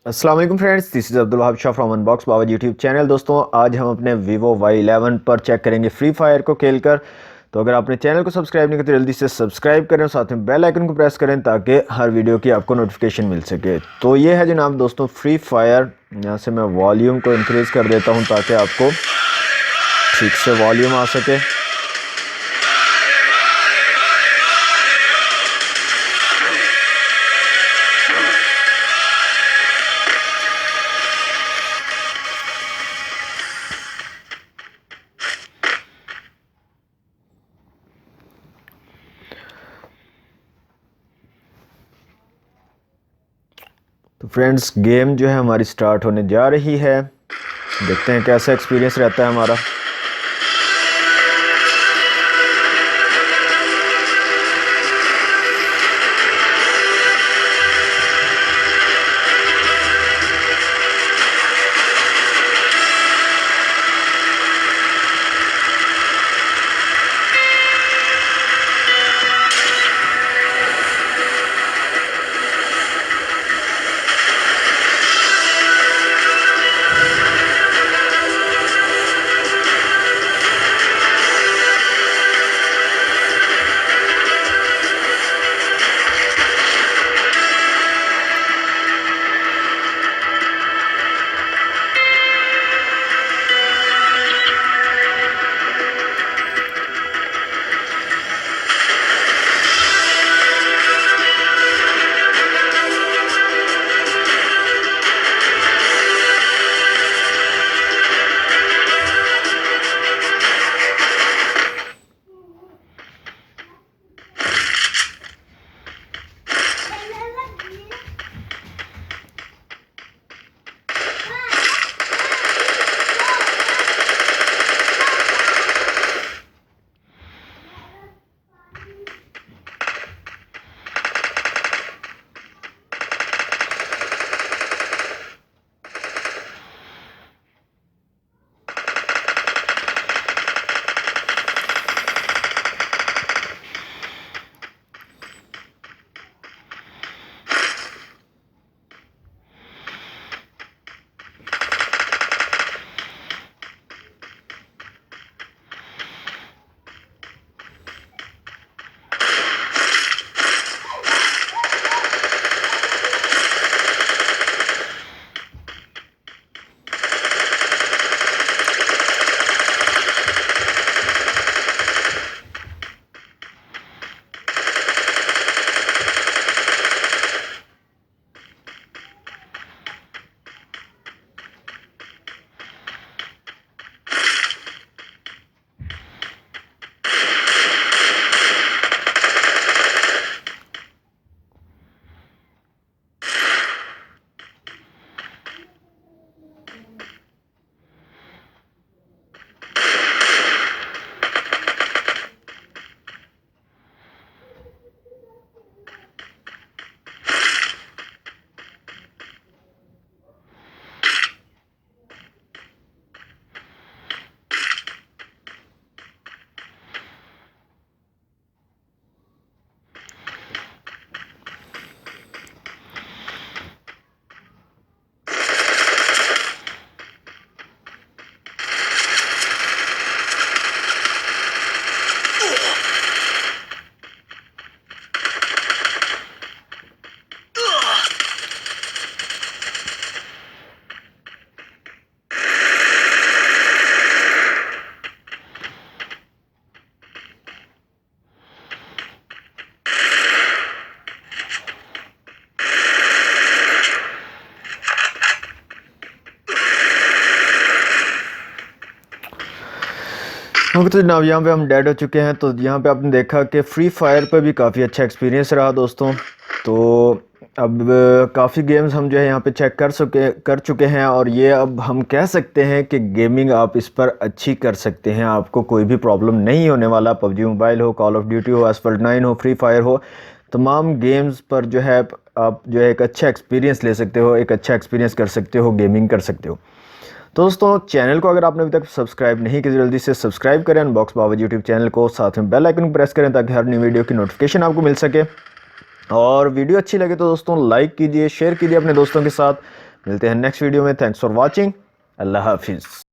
अस्सलाम वालेकुम friends, this is Abdul Wahab Shah from unbox Baba YouTube channel. दोस्तों, आज हम अपने वीवो Y11 पर चेक करेंगे फ्री फायर को खेलकर। तो अगर आपने चैनल को सब्सक्राइब नहीं किया तो जल्दी से सब्सक्राइब करें और साथ में बेल आइकन को प्रेस करें ताकि हर वीडियो की आपको नोटिफिकेशन मिल सके। तो ये है जनाब दोस्तों फ्री फायर। यहाँ से मैं वॉल्यूम को इंक्रीज़ कर देता हूँ ताकि आपको ठीक से वॉल्यूम आ सके। तो फ्रेंड्स, गेम जो है हमारी स्टार्ट होने जा रही है। देखते हैं कैसा एक्सपीरियंस रहता है हमारा। ओके, तो जनाब यहाँ पे हम डेड हो चुके हैं। तो यहाँ पे आपने देखा कि फ्री फायर पे भी काफ़ी अच्छा एक्सपीरियंस रहा दोस्तों। तो अब काफ़ी गेम्स हम जो है यहाँ पे चेक कर चुके हैं और ये अब हम कह सकते हैं कि गेमिंग आप इस पर अच्छी कर सकते हैं। आपको कोई भी प्रॉब्लम नहीं होने वाला। पबजी मोबाइल हो, कॉल ऑफ ड्यूटी हो, एसफल्ट 9 हो, फ्री फायर हो, तमाम गेम्स पर जो है आप जो है एक अच्छा एक्सपीरियंस ले सकते हो, एक अच्छा एक्सपीरियंस कर सकते हो, गेमिंग कर सकते हो। तो दोस्तों, चैनल को अगर आपने अभी तक सब्सक्राइब नहीं किया जल्दी से सब्सक्राइब करें अनबॉक्स बाबा यूट्यूब चैनल को, साथ में बेल आइकन प्रेस करें ताकि हर न्यू वीडियो की नोटिफिकेशन आपको मिल सके। और वीडियो अच्छी लगे तो दोस्तों लाइक कीजिए, शेयर कीजिए अपने दोस्तों के साथ। मिलते हैं नेक्स्ट वीडियो में। Thanks for watching. अल्लाह हाफिज़।